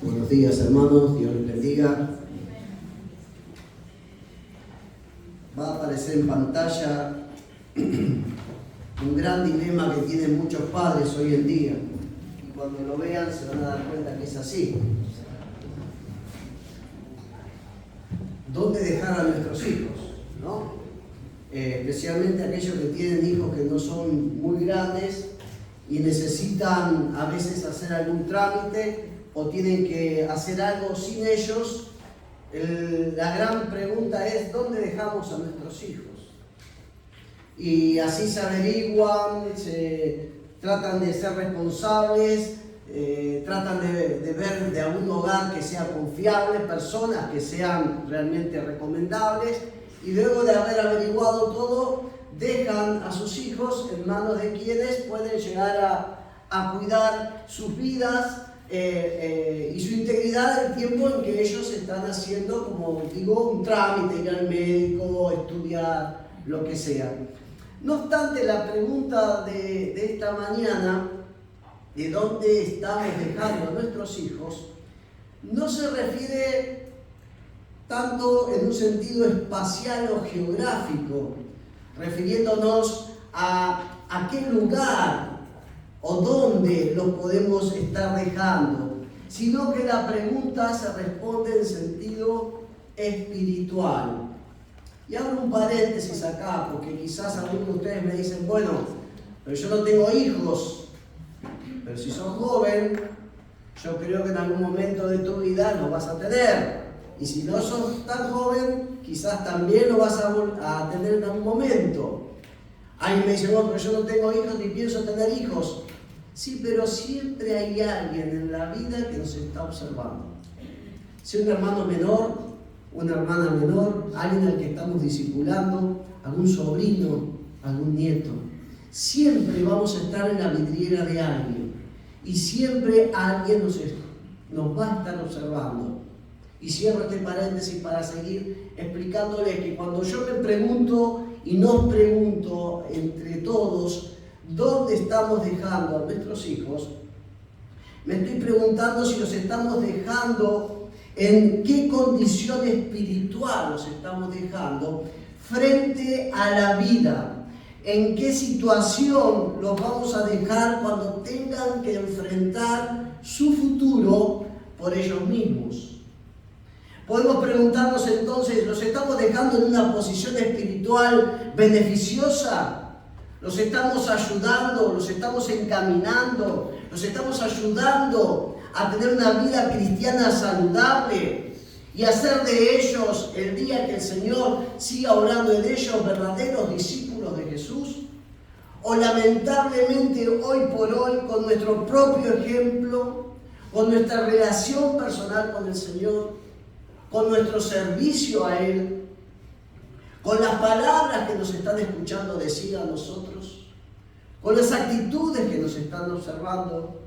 Buenos días, hermanos, Dios les bendiga. Va a aparecer en pantalla un gran dilema que tienen muchos padres hoy en día. Y cuando lo vean se van a dar cuenta que es así. ¿Dónde dejar a nuestros hijos? ¿No? Especialmente aquellos que tienen hijos que no son muy grandes y necesitan a veces hacer algún trámite o tienen que hacer algo sin ellos. La gran pregunta es: ¿dónde dejamos a nuestros hijos? Y así se averiguan, se tratan de ser responsables, tratan de ver de algún hogar que sea confiable, personas que sean realmente recomendables, y luego de haber averiguado todo, dejan a sus hijos en manos de quienes pueden llegar a cuidar sus vidas y su integridad el tiempo en que ellos están haciendo, como digo, un trámite, ir al médico, estudiar, lo que sea. No obstante, la pregunta de esta mañana, de dónde estamos dejando a nuestros hijos, no se refiere tanto en un sentido espacial o geográfico, refiriéndonos a qué lugar o dónde los podemos estar dejando, sino que la pregunta se responde en sentido espiritual. Y abro un paréntesis acá, porque quizás algunos de ustedes me dicen: bueno, pero yo no tengo hijos. Pero si sos joven, yo creo que en algún momento de tu vida lo vas a tener. Y si no sos tan joven, quizás también lo vas a tener en algún momento. Alguien me dice: bueno, pero yo no tengo hijos ni pienso tener hijos. Sí, pero siempre hay alguien en la vida que nos está observando. Si un hermano menor, una hermana menor, alguien al que estamos discipulando, algún sobrino, algún nieto. Siempre vamos a estar en la vidriera de alguien. Y siempre alguien nos va a estar observando. Y cierro este paréntesis para seguir explicándoles que cuando yo me pregunto y nos pregunto entre todos dónde estamos dejando a nuestros hijos, me estoy preguntando si los estamos dejando, en qué condición espiritual los estamos dejando frente a la vida, en qué situación los vamos a dejar cuando tengan que enfrentar su futuro por ellos mismos. Podemos preguntarnos entonces: ¿los estamos dejando en una posición espiritual beneficiosa? ¿Los estamos ayudando? ¿Los estamos encaminando? ¿Los estamos ayudando a tener una vida cristiana saludable y hacer de ellos, el día que el Señor siga obrando en ellos, verdaderos discípulos de Jesús? ¿O lamentablemente hoy por hoy, con nuestro propio ejemplo, con nuestra relación personal con el Señor, con nuestro servicio a Él, con las palabras que nos están escuchando decir a nosotros, con las actitudes que nos están observando,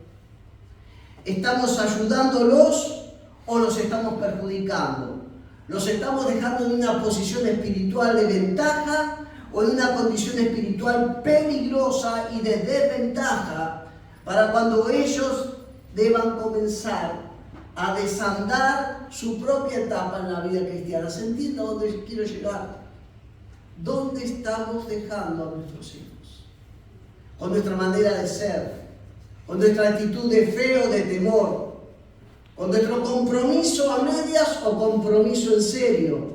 estamos ayudándolos o los estamos perjudicando? ¿Los estamos dejando en una posición espiritual de ventaja o en una condición espiritual peligrosa y de desventaja para cuando ellos deban comenzar a desandar su propia etapa en la vida cristiana? ¿Se entiende a dónde quiero llegar? ¿Dónde estamos dejando a nuestros hijos? Con nuestra manera de ser, con nuestra actitud de fe o de temor, con nuestro compromiso a medias o compromiso en serio.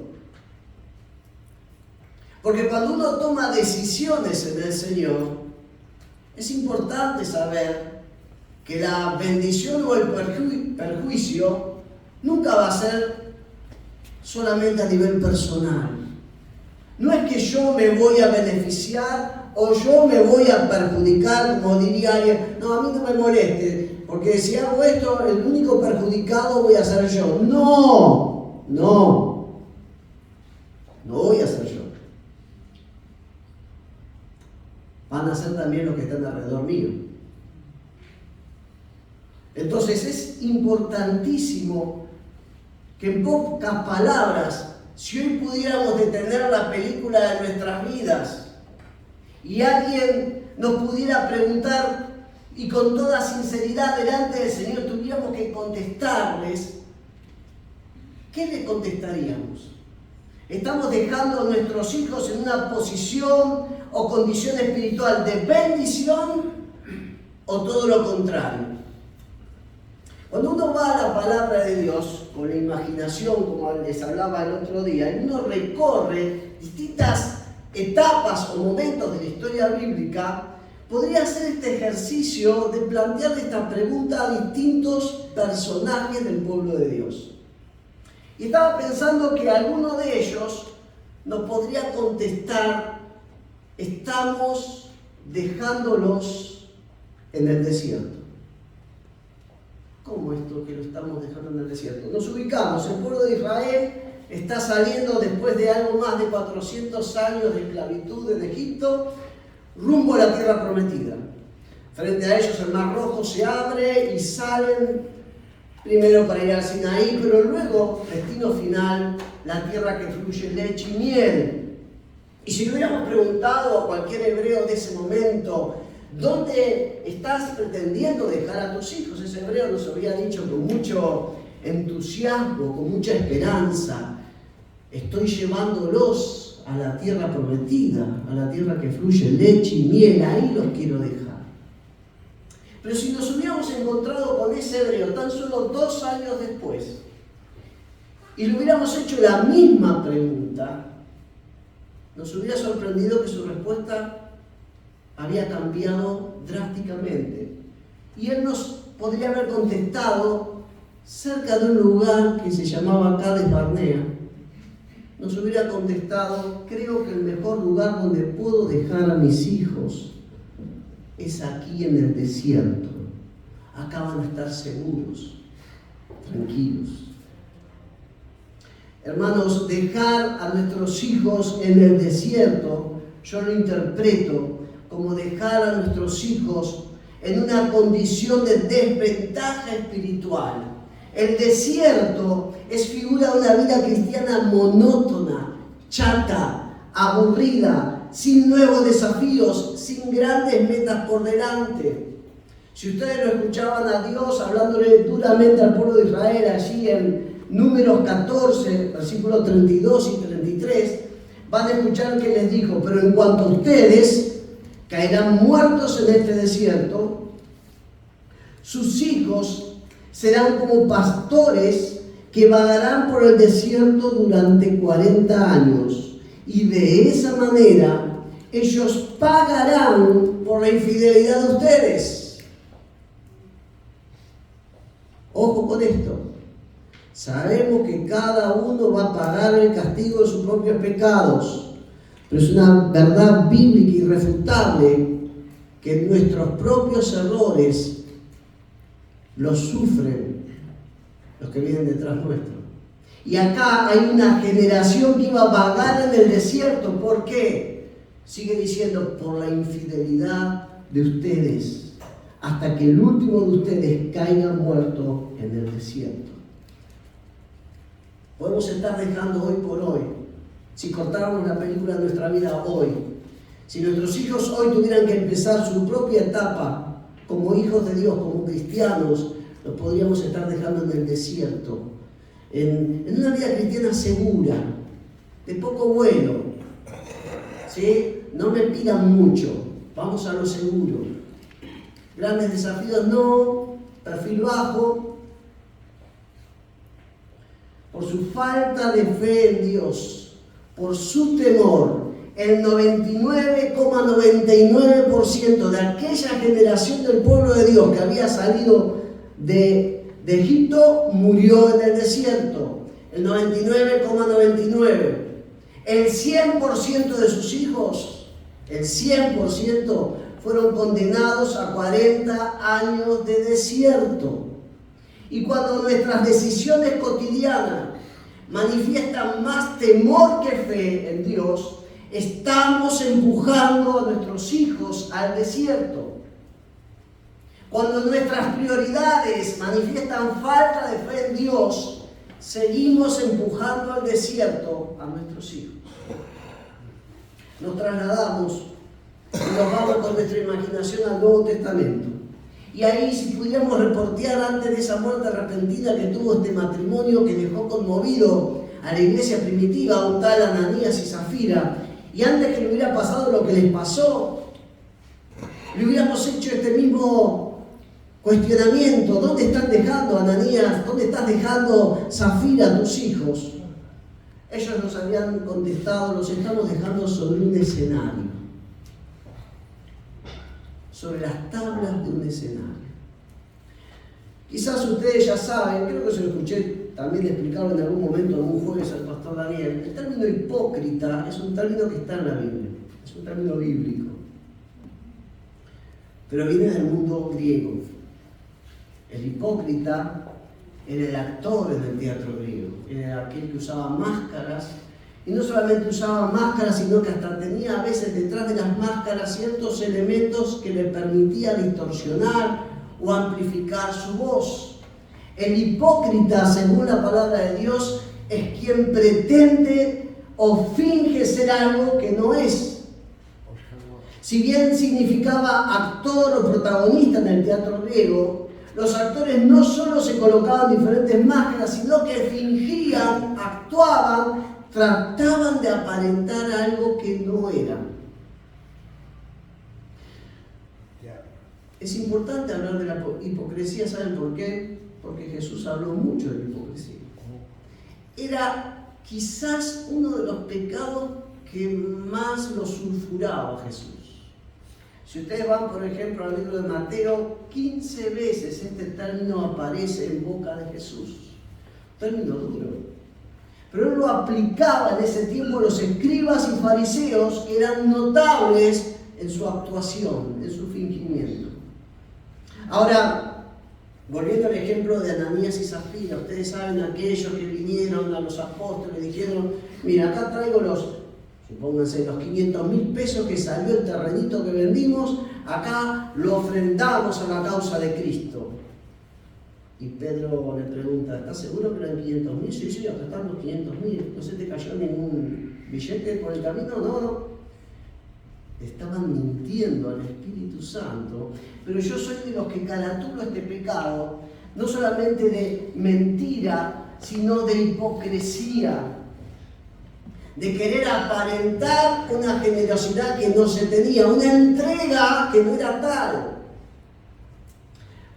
Porque cuando uno toma decisiones en el Señor, es importante saber que la bendición o el perjuicio nunca va a ser solamente a nivel personal. No es que yo me voy a beneficiar o yo me voy a perjudicar, como diría alguien: no, a mí no me moleste, porque si hago esto, el único perjudicado voy a ser yo. No voy a ser yo. Van a ser también los que están alrededor mío. Entonces es importantísimo que, en pocas palabras, si hoy pudiéramos detener la película de nuestras vidas y alguien nos pudiera preguntar y con toda sinceridad delante del Señor tuviéramos que contestarles, ¿qué le contestaríamos? ¿Estamos dejando a nuestros hijos en una posición o condición espiritual de bendición o todo lo contrario? Cuando uno va a la palabra de Dios con la imaginación, como les hablaba el otro día, y uno recorre distintas etapas o momentos de la historia bíblica, podría hacer este ejercicio de plantearle esta pregunta a distintos personajes del pueblo de Dios. Y estaba pensando que alguno de ellos nos podría contestar: estamos dejándolos en el desierto. ¿Cómo esto que lo estamos dejando en el desierto? Nos ubicamos, el pueblo de Israel está saliendo después de algo más de 400 años de esclavitud en Egipto, rumbo a la tierra prometida. Frente a ellos el Mar Rojo se abre y salen primero para ir al Sinaí, pero luego, destino final, la tierra que fluye leche y miel. Y si le hubiéramos preguntado a cualquier hebreo de ese momento, ¿dónde estás pretendiendo dejar a tus hijos? Ese hebreo nos habría dicho con mucho entusiasmo, con mucha esperanza: estoy llevándolos a la tierra prometida, a la tierra que fluye leche y miel, ahí los quiero dejar. Pero si nos hubiéramos encontrado con ese hebreo tan solo 2 años después y le hubiéramos hecho la misma pregunta, nos hubiera sorprendido que su respuesta había cambiado drásticamente. Y él nos podría haber contestado cerca de un lugar que se llamaba Cades Barnea. Nos hubiera contestado: creo que el mejor lugar donde puedo dejar a mis hijos es aquí en el desierto. Acá van a estar seguros, tranquilos. Hermanos, dejar a nuestros hijos en el desierto, yo lo interpreto como dejar a nuestros hijos en una condición de desventaja espiritual. El desierto es figura de una vida cristiana monótona, chata, aburrida, sin nuevos desafíos, sin grandes metas por delante. Si ustedes lo escuchaban a Dios hablándole duramente al pueblo de Israel allí en Números 14, versículos 32 y 33, van a escuchar que les dijo: pero en cuanto a ustedes, caerán muertos en este desierto, sus hijos serán como pastores que vagarán por el desierto durante 40 años. Y de esa manera ellos pagarán por la infidelidad de ustedes. Ojo con esto. Sabemos que cada uno va a pagar el castigo de sus propios pecados, pero es una verdad bíblica irrefutable que nuestros propios errores los sufren los que vienen detrás nuestro. Y acá hay una generación que iba a vagar en el desierto. ¿Por qué? Sigue diciendo: por la infidelidad de ustedes, hasta que el último de ustedes caiga muerto en el desierto. Podemos estar dejando hoy por hoy, si cortáramos la película de nuestra vida hoy, si nuestros hijos hoy tuvieran que empezar su propia etapa como hijos de Dios, como cristianos, los podríamos estar dejando en el desierto, en una vida cristiana segura, de poco vuelo, ¿sí? No me pidan mucho, vamos a lo seguro. Grandes desafíos no, perfil bajo. Por su falta de fe en Dios, por su temor, el 99,99% de aquella generación del pueblo de Dios que había salido de Egipto murió en el desierto. El 99,99%. El 100% de sus hijos, el 100% fueron condenados a 40 años de desierto. Y cuando nuestras decisiones cotidianas manifiestan más temor que fe en Dios, estamos empujando a nuestros hijos al desierto. Cuando nuestras prioridades manifiestan falta de fe en Dios, seguimos empujando al desierto a nuestros hijos. Nos trasladamos y nos vamos con nuestra imaginación al Nuevo Testamento. Y ahí, si pudiéramos reportear antes de esa muerte repentina que tuvo este matrimonio que dejó conmovido a la iglesia primitiva, un tal Ananías y Zafira, y antes que le hubiera pasado lo que les pasó, le hubiéramos hecho este mismo cuestionamiento: ¿dónde están dejando, Ananías? ¿Dónde estás dejando, Zafira, tus hijos? Ellos nos habían contestado: los estamos dejando sobre un escenario, sobre las tablas de un escenario. Quizás ustedes ya saben, creo que se lo escuché también explicarlo en algún momento, en un jueves al pastor Daniel, el término hipócrita es un término que está en la Biblia, es un término bíblico, pero viene del mundo griego. El hipócrita era el actor en el teatro griego, era aquel que usaba máscaras, y no solamente usaba máscaras, sino que hasta tenía a veces detrás de las máscaras ciertos elementos que le permitían distorsionar o amplificar su voz. El hipócrita, según la palabra de Dios, es quien pretende o finge ser algo que no es. Si bien significaba actor o protagonista en el teatro griego, los actores no solo se colocaban diferentes máscaras, sino que fingían, actuaban, trataban de aparentar algo que no eran. Es importante hablar de la hipocresía, ¿saben por qué? Porque Jesús habló mucho de la hipocresía. Era quizás uno de los pecados que más lo sulfuraba Jesús. Si ustedes van, por ejemplo, al libro de Mateo, 15 veces este término aparece en boca de Jesús. Término duro. Pero él lo aplicaba en ese tiempo los escribas y fariseos, que eran notables en su actuación, en su fingimiento. Ahora, volviendo al ejemplo de Ananías y Zafira, ustedes saben, aquellos que vinieron a los apóstoles y dijeron: mira, acá traigo supónganse, los 500.000 pesos que salió el terrenito que vendimos, acá lo ofrendamos a la causa de Cristo. Y Pedro le pregunta: ¿estás seguro que eran 500.000? Sí, acá están los 500.000. ¿No se te cayó ningún billete por el camino? No. Estaban mintiendo al Espíritu Santo. Pero yo soy de los que caratulo este pecado, no solamente de mentira, sino de hipocresía, de querer aparentar una generosidad que no se tenía, una entrega que no era tal.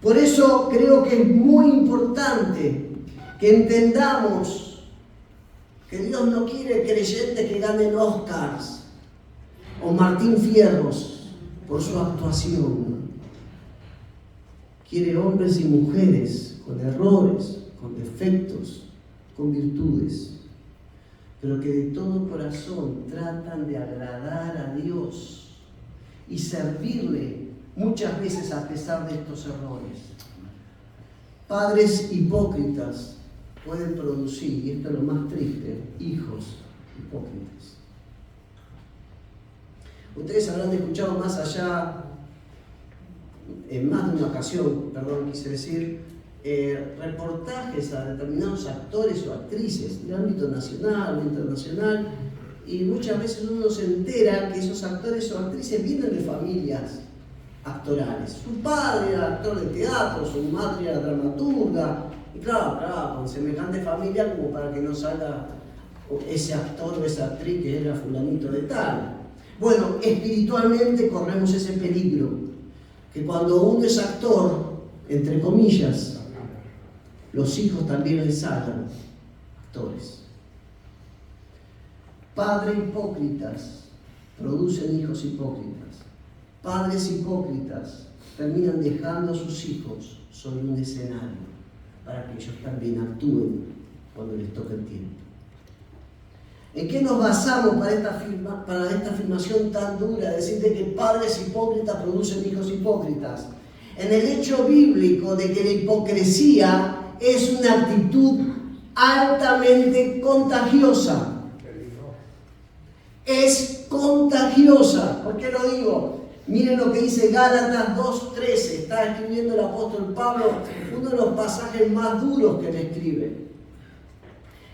Por eso creo que es muy importante que entendamos que Dios no quiere creyentes que ganen Oscars o Martín Fierros por su actuación. Quiere hombres y mujeres con errores, con defectos, con virtudes, pero que de todo corazón tratan de agradar a Dios y servirle muchas veces a pesar de estos errores. Padres hipócritas pueden producir, y esto es lo más triste, hijos hipócritas. Ustedes habrán escuchado más allá, en más de una ocasión, reportajes a determinados actores o actrices de ámbito nacional o internacional, y muchas veces uno se entera que esos actores o actrices vienen de familias actorales. Su padre era actor de teatro, su madre era dramaturga, y claro, con semejante familia como para que no salga ese actor o esa actriz que era fulanito de tal. Bueno, espiritualmente corremos ese peligro, que cuando uno es actor, entre comillas, los hijos también les salgan actores. Padres hipócritas producen hijos hipócritas. Padres hipócritas terminan dejando a sus hijos sobre un escenario para que ellos también actúen cuando les toque el tiempo. ¿En qué nos basamos para esta afirmación tan dura, decir de que padres hipócritas producen hijos hipócritas? En el hecho bíblico de que la hipocresía es una actitud altamente contagiosa. Es contagiosa. ¿Por qué lo digo? Miren lo que dice Gálatas 2:13. Está escribiendo el apóstol Pablo, uno de los pasajes más duros que le escribe.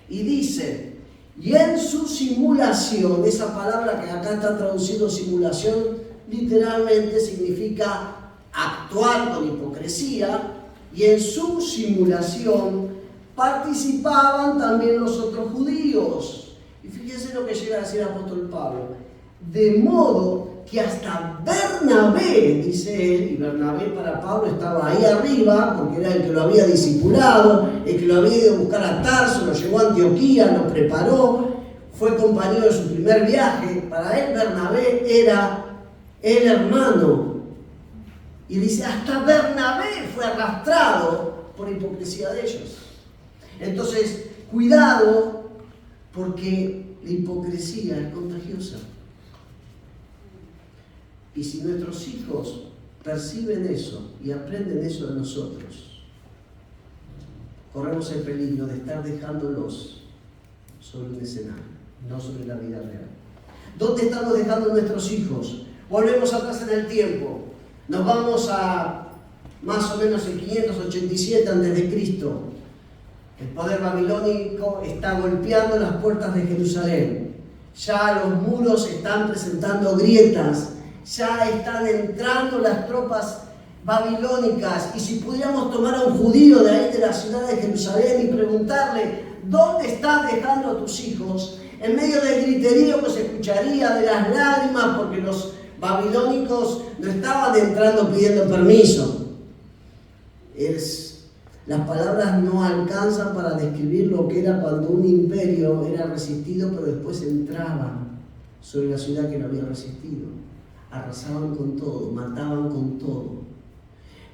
Y dice: y en su simulación, esa palabra que acá está traducido simulación, literalmente significa actuar con hipocresía, y en su simulación participaban también los otros judíos. Y fíjense lo que llega a decir el apóstol Pablo. De modo que hasta Bernabé, dice él, y Bernabé para Pablo estaba ahí arriba, porque era el que lo había discipulado, el que lo había ido a buscar a Tarso, lo llevó a Antioquía, lo preparó, fue compañero de su primer viaje. Para él Bernabé era el hermano. Y dice, hasta Bernabé fue arrastrado por hipocresía de ellos. Entonces, cuidado, porque la hipocresía es contagiosa. Y si nuestros hijos perciben eso y aprenden eso de nosotros, corremos el peligro de estar dejándolos sobre un escenario, no sobre la vida real. ¿Dónde estamos dejando a nuestros hijos? Volvemos atrás en el tiempo. Nos vamos a más o menos el 587 a.C. El poder babilónico está golpeando las puertas de Jerusalén. Ya los muros están presentando grietas. Ya están entrando las tropas babilónicas. Y si pudiéramos tomar a un judío de ahí de la ciudad de Jerusalén y preguntarle, ¿dónde estás dejando a tus hijos? En medio del griterío que se escucharía, de las lágrimas, porque los babilónicos no estaban entrando pidiendo permiso. Las palabras no alcanzan para describir lo que era cuando un imperio era resistido, pero después entraba sobre la ciudad que lo había resistido. Arrasaban con todo, mataban con todo.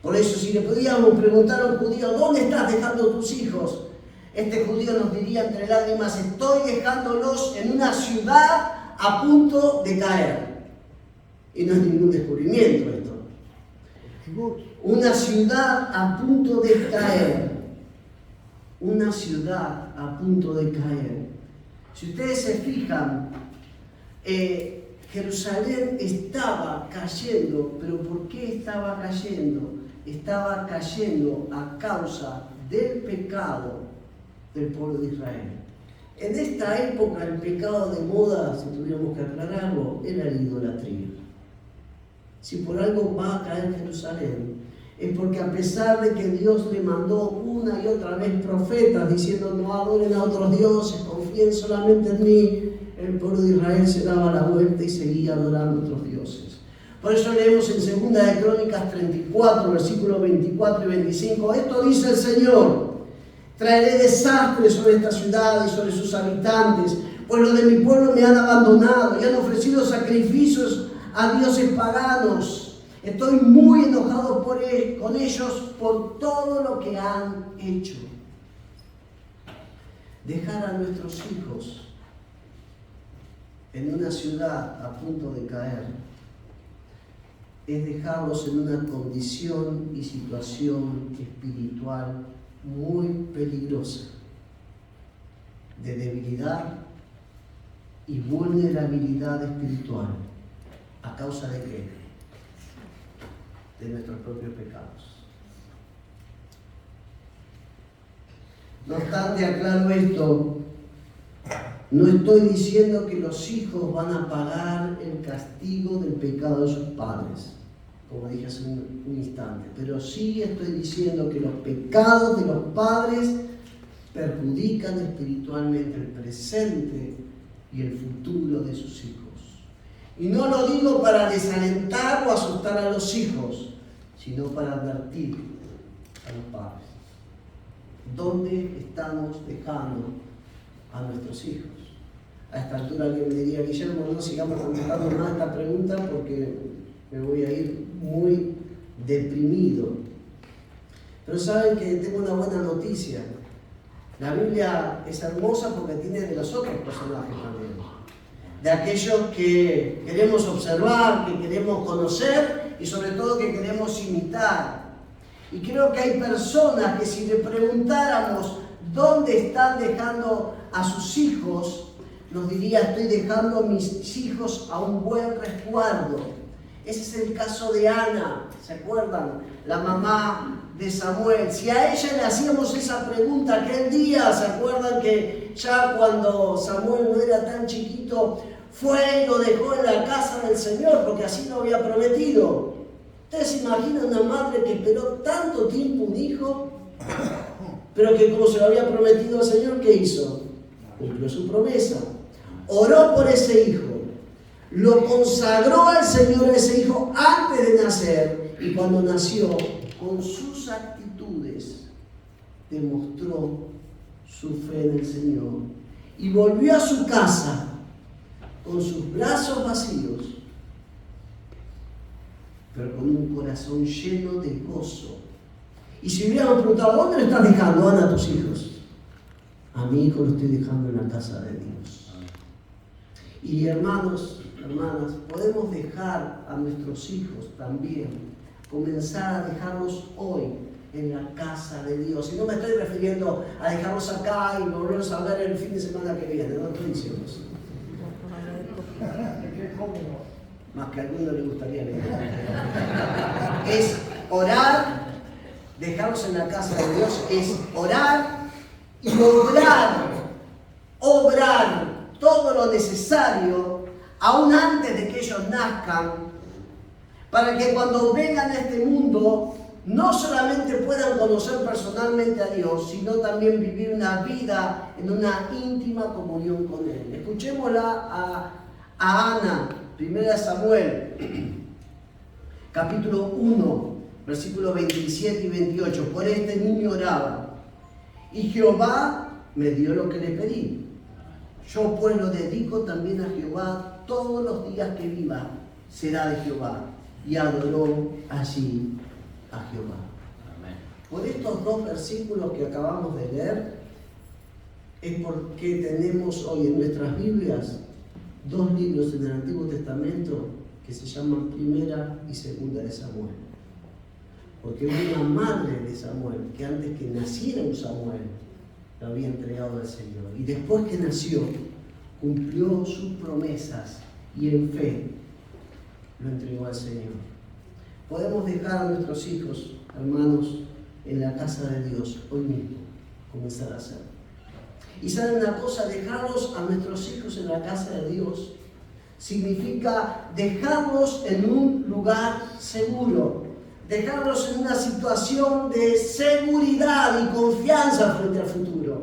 Por eso, si le podíamos preguntar a un judío, ¿dónde estás dejando tus hijos? Este judío nos diría entre lágrimas, estoy dejándolos en una ciudad a punto de caer. Y no es ningún descubrimiento esto. Una ciudad a punto de caer. Una ciudad a punto de caer. Si ustedes se fijan, Jerusalén estaba cayendo, pero ¿por qué estaba cayendo? Estaba cayendo a causa del pecado del pueblo de Israel. En esta época el pecado de moda, si tuviéramos que aclararlo, era la idolatría. Si por algo va a caer Jerusalén, es porque a pesar de que Dios le mandó una y otra vez profetas diciendo no adoren a otros dioses, confíen solamente en mí, el pueblo de Israel se daba la vuelta y seguía adorando a otros dioses. Por eso leemos en 2 de Crónicas 34, versículos 24 y 25, esto dice el Señor, traeré desastre sobre esta ciudad y sobre sus habitantes, pues los de mi pueblo me han abandonado y han ofrecido sacrificios a dioses paganos. Estoy muy enojado con ellos por todo lo que han hecho. Dejar a nuestros hijos en una ciudad a punto de caer es dejarlos en una condición y situación espiritual muy peligrosa, de debilidad y vulnerabilidad espiritual. ¿A causa de qué? De nuestros propios pecados. No obstante, aclaro esto, no estoy diciendo que los hijos van a pagar el castigo del pecado de sus padres, como dije hace un instante, pero sí estoy diciendo que los pecados de los padres perjudican espiritualmente el presente y el futuro de sus hijos. Y no lo digo para desalentar o asustar a los hijos, sino para advertir a los padres. ¿Dónde estamos dejando a nuestros hijos? A esta altura alguien me diría, Guillermo, no sigamos contestando más esta pregunta porque me voy a ir muy deprimido. Pero saben que tengo una buena noticia. La Biblia es hermosa porque tiene de los otros personajes también. De aquellos que queremos observar, que queremos conocer y sobre todo que queremos imitar. Y creo que hay personas que si le preguntáramos dónde están dejando a sus hijos, nos diría, estoy dejando a mis hijos a un buen resguardo. Ese es el caso de Ana, ¿se acuerdan? La mamá de Samuel. Si a ella le hacíamos esa pregunta aquel día, ¿se acuerdan que ya cuando Samuel no era tan chiquito, fue y lo dejó en la casa del Señor, porque así lo había prometido? ¿Ustedes se imaginan una madre que esperó tanto tiempo un hijo, pero que como se lo había prometido al Señor, ¿qué hizo? Cumplió su promesa. Oró por ese hijo, lo consagró al Señor a ese hijo antes de nacer, y cuando nació, con sus actitudes, demostró su fe en el Señor y volvió a su casa con sus brazos vacíos, pero con un corazón lleno de gozo. Y si hubiéramos preguntado, ¿dónde le estás dejando, Ana, a tus hijos? A mi hijo lo estoy dejando en la casa de Dios. Y hermanos, hermanas, podemos dejar a nuestros hijos también, comenzar a dejarlos hoy en la casa de Dios. Y no me estoy refiriendo a dejarlos acá y volverlos a ver el fin de semana que viene, no estoy diciendo eso. Más que a alguno le gustaría leer. Es orar, dejarlos en la casa de Dios, es orar y obrar todo lo necesario, aún antes de que ellos nazcan, para que cuando vengan a este mundo, no solamente puedan conocer personalmente a Dios, sino también vivir una vida en una íntima comunión con Él. Escuchémosla a Ana, 1 Samuel, capítulo 1, versículos 27 y 28. Por este niño oraba, y Jehová me dio lo que le pedí. Yo pues lo dedico también a Jehová, todos los días que viva será de Jehová. Y adoró allí a Jehová. Amén. Por estos dos versículos que acabamos de leer, es porque tenemos hoy en nuestras Biblias dos libros en el Antiguo Testamento que se llaman Primera y Segunda de Samuel. Porque una madre de Samuel, que antes que naciera un Samuel, lo había entregado al Señor. Y después que nació, cumplió sus promesas y en fe lo entregó al Señor. Podemos dejar a nuestros hijos, hermanos, en la casa de Dios hoy mismo, comenzar a hacerlo. Y saben una cosa, dejarlos a nuestros hijos en la casa de Dios significa dejarlos en un lugar seguro, dejarlos en una situación de seguridad y confianza frente al futuro.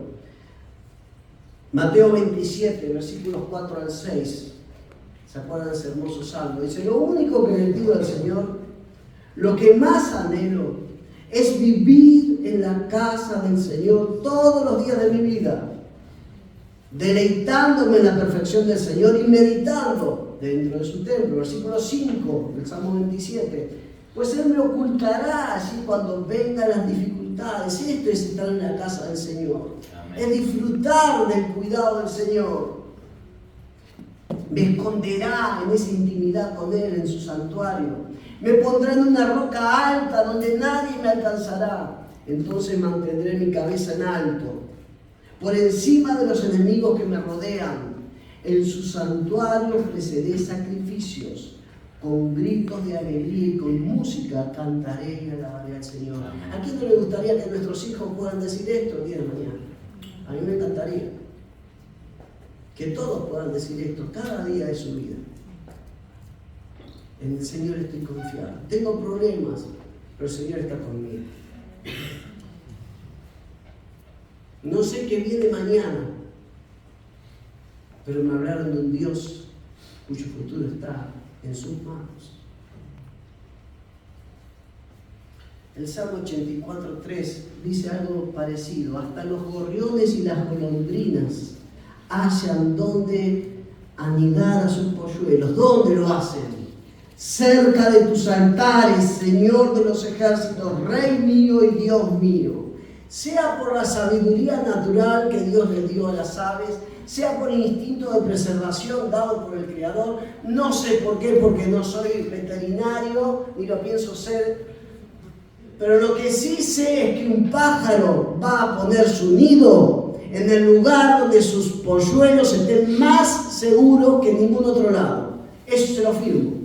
Mateo 27, versículos 4 al 6. ¿Se acuerdan de ese hermoso salmo? Dice, lo único que le pido al Señor, lo que más anhelo, es vivir en la casa del Señor todos los días de mi vida, deleitándome en la perfección del Señor y meditando dentro de su templo. Versículo 5 del Salmo 27. Pues Él me ocultará allí cuando vengan las dificultades. Esto es estar en la casa del Señor. Amén. Es disfrutar del cuidado del Señor. Me esconderá en esa intimidad con Él, en su santuario. Me pondrá en una roca alta donde nadie me alcanzará. Entonces mantendré mi cabeza en alto, por encima de los enemigos que me rodean. En su santuario ofreceré sacrificios. Con gritos de alegría y con música cantaré y alabaré al Señor. ¿A quién no le gustaría que nuestros hijos puedan decir esto el día de mañana? A mí me encantaría que todos puedan decir esto cada día de su vida. En el Señor estoy confiado. Tengo problemas, pero el Señor está conmigo. No sé qué viene mañana, pero me hablaron de un Dios cuyo futuro está en sus manos. El Salmo 84:3 dice algo parecido. Hasta los gorriones y las golondrinas hallan donde anidar a sus polluelos. ¿Dónde lo hacen? Cerca de tus altares, Señor de los ejércitos, Rey mío y Dios mío. Sea por la sabiduría natural que Dios le dio a las aves, sea por el instinto de preservación dado por el Creador, no sé por qué, porque no soy veterinario, ni lo pienso ser, pero lo que sí sé es que un pájaro va a poner su nido en el lugar donde sus polluelos estén más seguros que en ningún otro lado. Eso se lo firmo.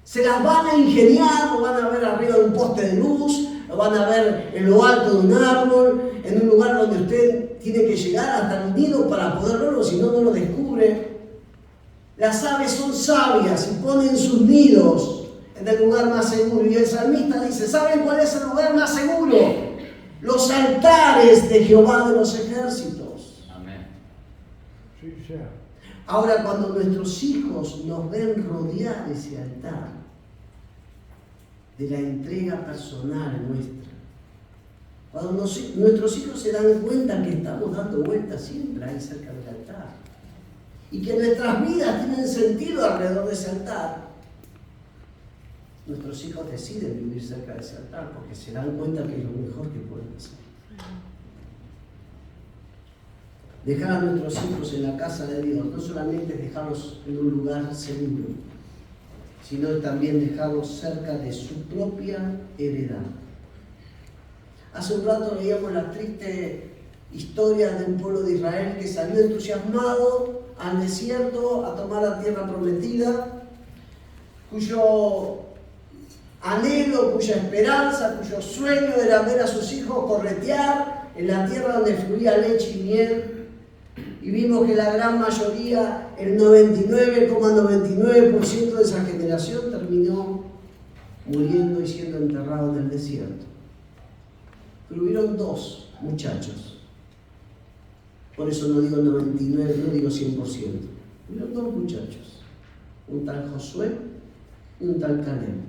Se las van a ingeniar, lo van a ver arriba de un poste de luz, lo van a ver en lo alto de un árbol, en un lugar donde usted tiene que llegar hasta el nido para poder verlo, si no, no lo descubre. Las aves son sabias y ponen sus nidos en el lugar más seguro. Y el salmista dice, ¿saben cuál es el lugar más seguro? Los altares de Jehová de los ejércitos. Amén. Sí, sea. Ahora, cuando nuestros hijos nos ven rodear ese altar de la entrega personal nuestra, cuando nuestros hijos se dan cuenta que estamos dando vueltas siempre ahí cerca del altar y que nuestras vidas tienen sentido alrededor de ese altar, nuestros hijos deciden vivir cerca de ese altar porque se dan cuenta que es lo mejor que pueden hacer. Dejar a nuestros hijos en la casa de Dios no solamente es dejarlos en un lugar seguro, sino también dejarlos cerca de su propia heredad. Hace un rato veíamos la triste historia de un pueblo de Israel que salió entusiasmado al desierto a tomar la tierra prometida, cuyo anhelo, cuya esperanza, cuyo sueño era ver a sus hijos corretear en la tierra donde fluía leche y miel. Y vimos que la gran mayoría, el 99,99% de esa generación terminó muriendo y siendo enterrado en el desierto. Pero hubieron 2 muchachos. Por eso no digo 99, no digo 100%. Hubieron 2 muchachos. Un tal Josué y un tal Caleb.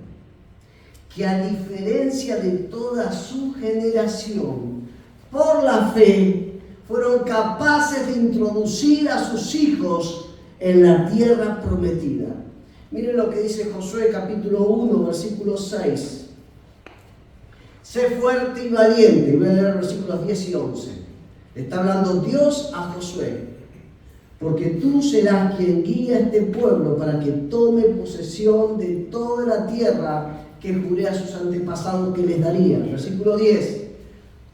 Que a diferencia de toda su generación, por la fe, fueron capaces de introducir a sus hijos en la tierra prometida. Miren lo que dice Josué capítulo 1, versículo 6. Sé fuerte y valiente. Voy a leer versículos 10 y 11. Está hablando Dios a Josué. Porque tú serás quien guía a este pueblo para que tome posesión de toda la tierra que juré a sus antepasados que les daría. Versículo 10.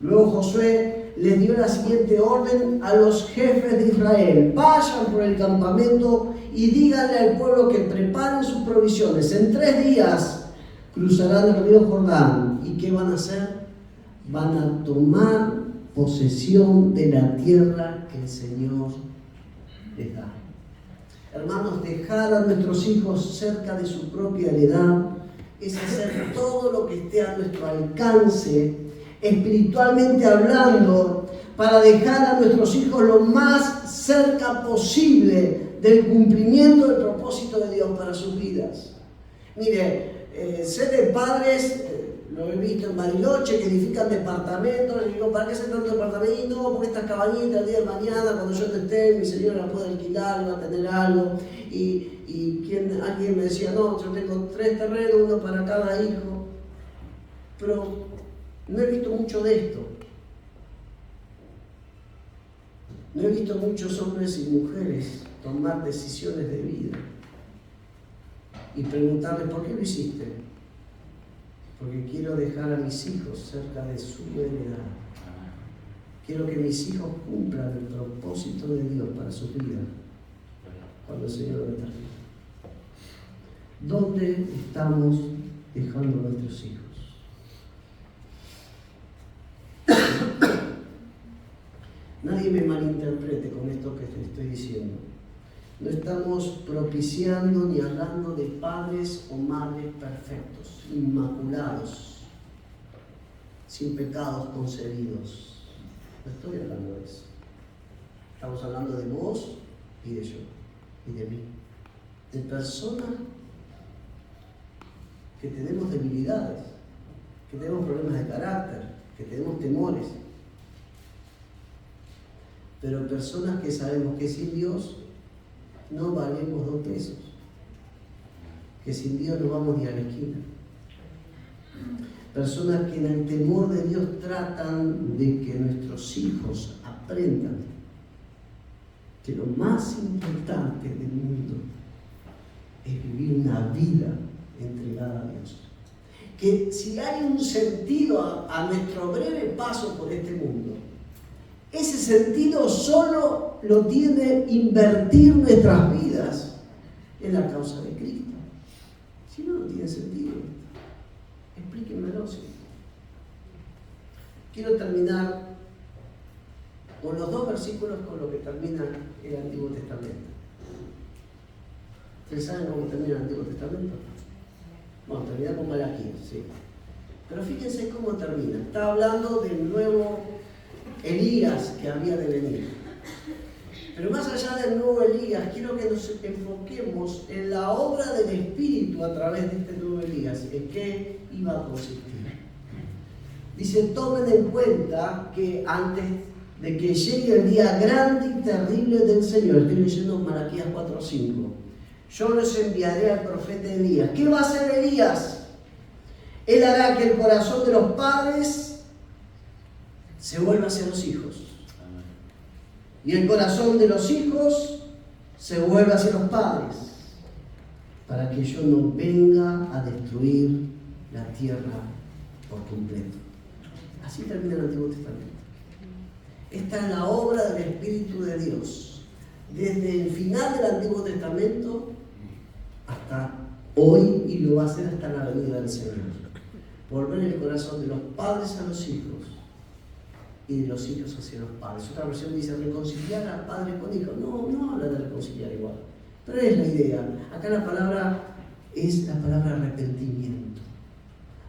Luego Josué les dio la siguiente orden a los jefes de Israel: vayan por el campamento y díganle al pueblo que preparen sus provisiones. En 3 días cruzarán el río Jordán. ¿Y qué van a hacer? Van a tomar posesión de la tierra que el Señor les da. Hermanos, dejar a nuestros hijos cerca de su propia heredad es hacer todo lo que esté a nuestro alcance, espiritualmente hablando, para dejar a nuestros hijos lo más cerca posible del cumplimiento del propósito de Dios para sus vidas. Mire, ser de padres, lo he visto en Bariloche, que edifican departamentos. Les digo, ¿para qué hacer tanto departamento? No, porque estas cabañitas el día de mañana, cuando yo no esté, mi señora la puede alquilar, va a tener algo. Alguien me decía, no, yo tengo 3 terrenos, uno para cada hijo. Pero no he visto mucho de esto. No he visto muchos hombres y mujeres tomar decisiones de vida y preguntarles, ¿por qué lo hiciste? Porque quiero dejar a mis hijos cerca de su heredad. Quiero que mis hijos cumplan el propósito de Dios para su vida cuando el Señor lo termine. ¿Dónde estamos dejando a nuestros hijos? Nadie me malinterprete con esto que te estoy diciendo. No estamos propiciando ni hablando de padres o madres perfectos, inmaculados, sin pecados concebidos. No estoy hablando de eso. Estamos hablando de vos y de yo, y de mí. De personas que tenemos debilidades, que tenemos problemas de carácter, que tenemos temores. Pero personas que sabemos que sin Dios no valemos 2 pesos, que sin Dios no vamos ni a la esquina. Personas que en el temor de Dios tratan de que nuestros hijos aprendan que lo más importante del mundo es vivir una vida entregada a Dios. Que si hay un sentido a nuestro breve paso por este mundo, ese sentido solo lo tiene invertir nuestras vidas en la causa de Cristo. Si no, no tiene sentido. Explíquenmelo. ¿Sí? Quiero terminar con los 2 versículos con los que termina el Antiguo Testamento. ¿Ustedes saben cómo termina el Antiguo Testamento? Bueno, termina con Malaquías, sí. Pero fíjense cómo termina. Está hablando del nuevo Elías que había de venir. Pero más allá del nuevo Elías, quiero que nos enfoquemos en la obra del Espíritu a través de este nuevo Elías. ¿En qué iba a consistir? Dice, tomen en cuenta que antes de que llegue el día grande y terrible del Señor, estoy leyendo Malaquías 4:5, yo les enviaré al profeta Elías. ¿Qué va a hacer Elías? Él hará que el corazón de los padres se vuelva hacia los hijos. Y el corazón de los hijos se vuelva hacia los padres, para que yo no venga a destruir la tierra por completo. Así termina el Antiguo Testamento. Esta es la obra del Espíritu de Dios, desde el final del Antiguo Testamento hasta hoy, y lo va a hacer hasta la venida del Señor. Volver el corazón de los padres a los hijos y de los hijos hacia los padres. Otra versión dice reconciliar a padres con hijos. No habla de reconciliar igual, pero es la idea. Acá la palabra es la palabra arrepentimiento.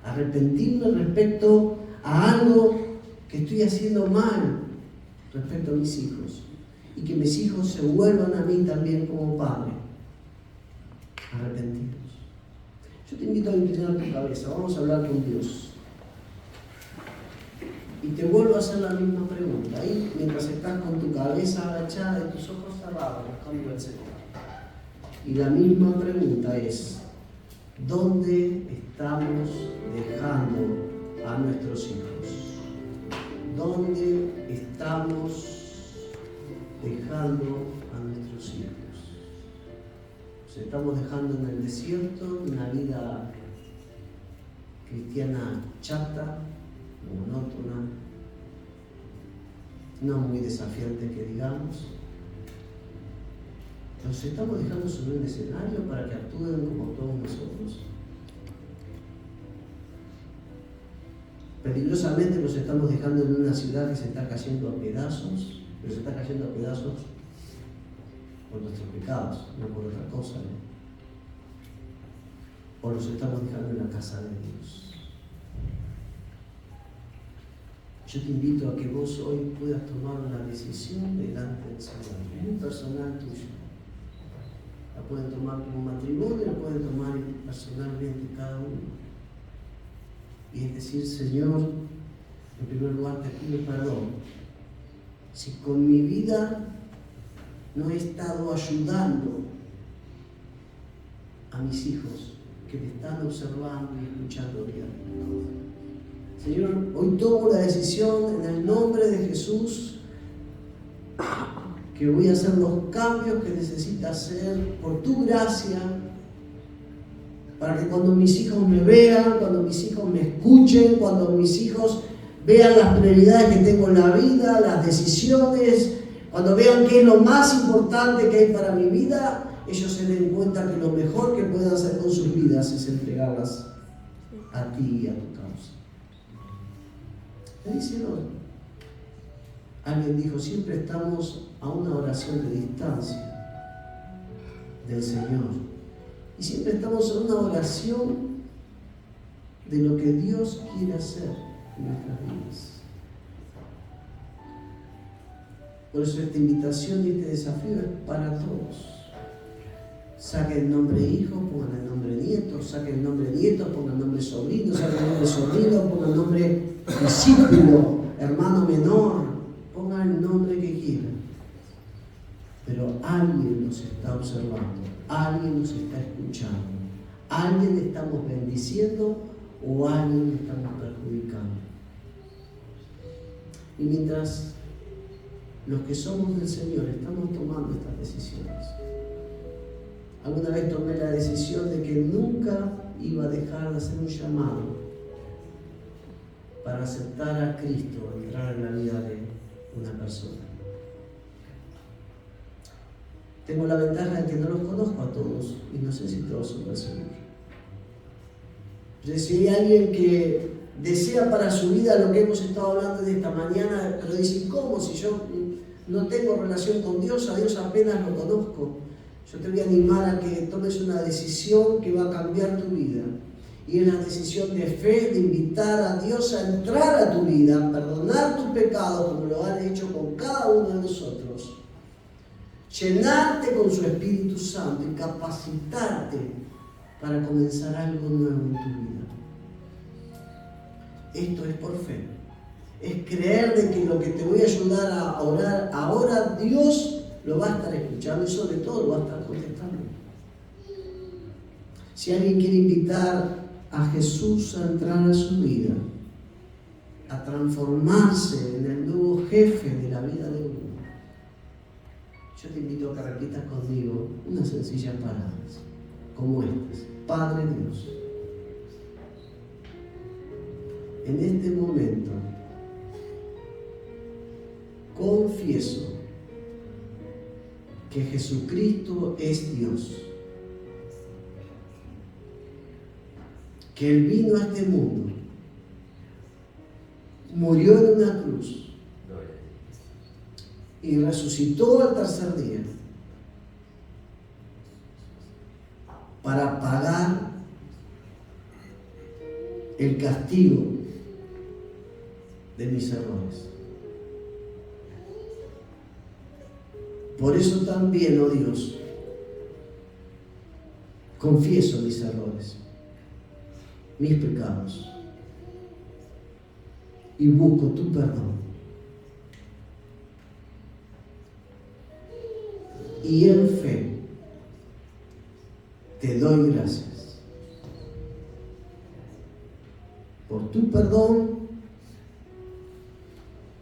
Arrepentirme respecto a algo que estoy haciendo mal respecto a mis hijos, y que mis hijos se vuelvan a mí también como padre. Arrepentidos. Yo te invito a inclinar tu cabeza. Vamos a hablar con Dios. Y te vuelvo a hacer la misma pregunta. Ahí, mientras estás con tu cabeza agachada y tus ojos cerrados, buscando al Señor. Y la misma pregunta es: ¿dónde estamos dejando a nuestros hijos? ¿Dónde estamos dejando a nuestros hijos? ¿Nos estamos dejando en el desierto una vida cristiana chata, monótona, no muy desafiante que digamos? ¿Nos estamos dejando sobre un escenario para que actúen como todos nosotros? Peligrosamente nos estamos dejando en una ciudad que se está cayendo a pedazos, pero se está cayendo a pedazos por nuestros pecados, no por otra cosa, ¿no? O nos estamos dejando en la casa de Dios. Yo te invito a que vos hoy puedas tomar una decisión delante del Señor, muy personal tuya. La pueden tomar como matrimonio, la pueden tomar personalmente cada uno. Y es decir, Señor, en primer lugar te pido perdón si con mi vida no he estado ayudando a mis hijos que me están observando y escuchando diariamente. Señor, hoy tomo la decisión en el nombre de Jesús que voy a hacer los cambios que necesita hacer por tu gracia, para que cuando mis hijos me vean, cuando mis hijos me escuchen, cuando mis hijos vean las prioridades que tengo en la vida, las decisiones, cuando vean qué es lo más importante que hay para mi vida, ellos se den cuenta que lo mejor que pueden hacer con sus vidas es entregarlas a ti y a tu causa. Me dicen hoy, alguien dijo, siempre estamos a una oración de distancia del Señor. Y siempre estamos en una oración de lo que Dios quiere hacer en nuestras vidas. Por eso esta invitación y este desafío es para todos. Saquen el nombre hijo, pongan el nombre nieto, saquen el nombre nieto, pongan el nombre sobrino, saquen el nombre sobrino, pongan el nombre discípulo, hermano menor, pongan el nombre que quieran. Pero alguien nos está observando, alguien nos está escuchando, alguien estamos bendiciendo o alguien estamos perjudicando. Y mientras los que somos del Señor estamos tomando estas decisiones, alguna vez tomé la decisión de que nunca iba a dejar de hacer un llamado para aceptar a Cristo, entrar en la vida de una persona. Tengo la ventaja de que no los conozco a todos y no sé si todos son del Señor. Pero si hay alguien que desea para su vida lo que hemos estado hablando de esta mañana, pero dice, ¿cómo? Si yo no tengo relación con Dios, a Dios apenas lo conozco. Yo te voy a animar a que tomes una decisión que va a cambiar tu vida Y es la decisión de fe de invitar a Dios a entrar a tu vida, a perdonar tus pecados como lo han hecho con cada uno de nosotros. Llenarte con su Espíritu Santo y capacitarte para comenzar algo nuevo en tu vida. Esto es por fe. Es creer de que lo que te voy a ayudar a orar ahora, Dios lo va a estar escuchando y sobre todo lo va a estar contestando. Si alguien quiere invitar a Jesús a entrar a su vida, a transformarse en el nuevo jefe de la vida de uno, yo te invito a que repitas conmigo unas sencillas palabras, como estas. Padre Dios, en este momento confieso que Jesucristo es Dios, que Él vino a este mundo, murió en una cruz y resucitó al tercer día para pagar el castigo de mis errores. Por eso también, oh Dios, confieso mis errores, mis pecados, y busco tu perdón. Y en fe te doy gracias por tu perdón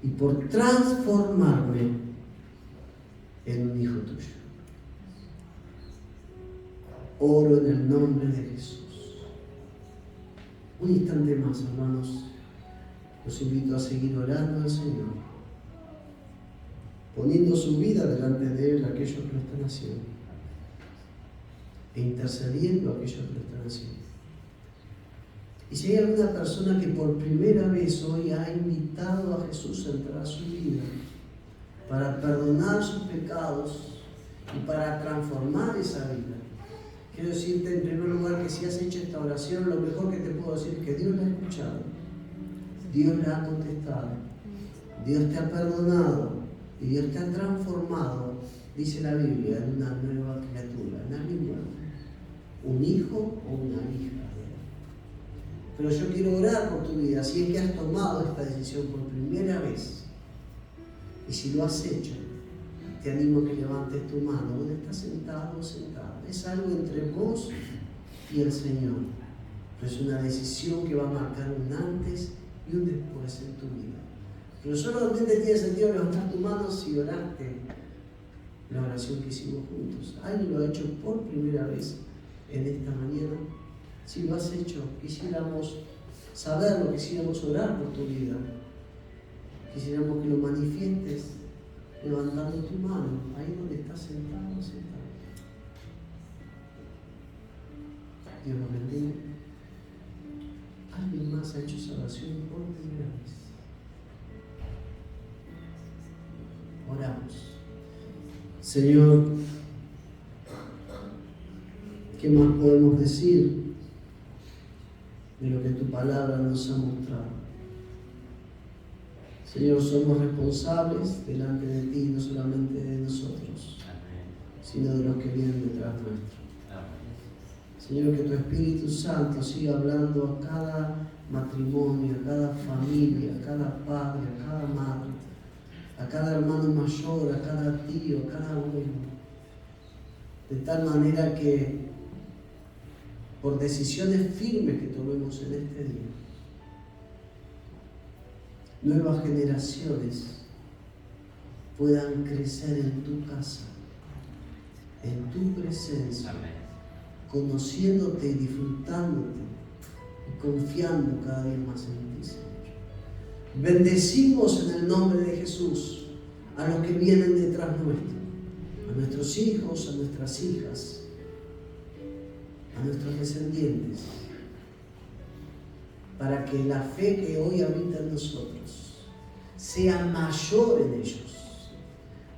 y por transformarme en un hijo tuyo. Oro en el nombre de Jesús. Un instante más, hermanos, los invito a seguir orando al Señor, poniendo su vida delante de Él, aquellos que lo están haciendo, e intercediendo a aquellos que lo están haciendo. Y si hay alguna persona que por primera vez hoy ha invitado a Jesús a entrar a su vida para perdonar sus pecados y para transformar esa vida, quiero decirte en primer lugar que si has hecho esta oración, lo mejor que te puedo decir es que Dios la ha escuchado, Dios la ha contestado, Dios te ha perdonado y Dios te ha transformado, dice la Biblia, en una nueva criatura, en alguien nuevo, un hijo o una hija. Pero yo quiero orar por tu vida, si es que has tomado esta decisión por primera vez. Y si lo has hecho, te animo a que levantes tu mano, donde estás sentado o sentada. Es algo entre vos y el Señor. Pero es una decisión que va a marcar un antes y un después en tu vida. Pero solamente tiene sentido levantar tu mano si oraste la oración que hicimos juntos. ¿Alguien lo ha hecho por primera vez en esta mañana? Si lo has hecho, quisiéramos saberlo, quisiéramos orar por tu vida. Quisiéramos que lo manifiestes levantando tu mano, ahí donde estás sentado o sentada. Dios los bendiga. ¿Alguien más ha hecho esa oración por primera vez? Oramos. Señor, ¿qué más podemos decir de lo que tu palabra nos ha mostrado? Señor, somos responsables delante de ti, no solamente de nosotros, sino de los que vienen detrás nuestro. Señor, que tu Espíritu Santo siga hablando a cada matrimonio, a cada familia, a cada padre, a cada madre, a cada hermano mayor, a cada tío, a cada abuelo, de tal manera que por decisiones firmes que tomemos en este día, nuevas generaciones puedan crecer en tu casa, en tu presencia, conociéndote y disfrutándote y confiando cada día más en ti, Señor. Bendecimos en el nombre de Jesús a los que vienen detrás nuestro, a nuestros hijos, a nuestras hijas, a nuestros descendientes, para que la fe que hoy habita en nosotros sea mayor en ellos,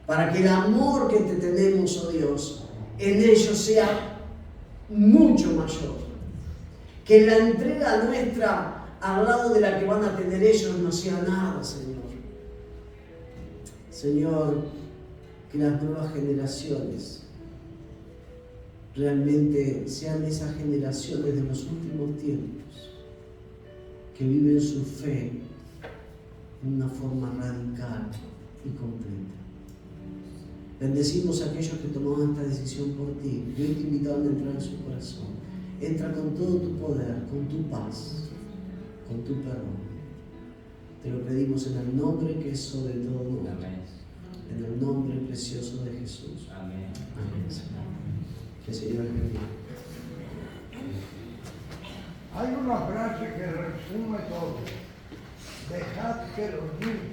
para que el amor que te tenemos, oh Dios, en ellos sea mucho mayor, Que la entrega nuestra al lado de la que van a tener ellos no sea nada, Señor. Señor, que las nuevas generaciones realmente sean esas generaciones de los últimos tiempos que viven su fe en una forma radical y completa. Bendecimos a aquellos que tomaban esta decisión por ti. Yo te invito a entrar en su corazón. Entra con todo tu poder, con tu paz, con tu perdón. Te lo pedimos en el nombre que es sobre todo nombre. Amén. En el nombre precioso de Jesús. Amén. Amén. Que el Señor te bendiga. Hay una frase que resume todo. Dejad que los niños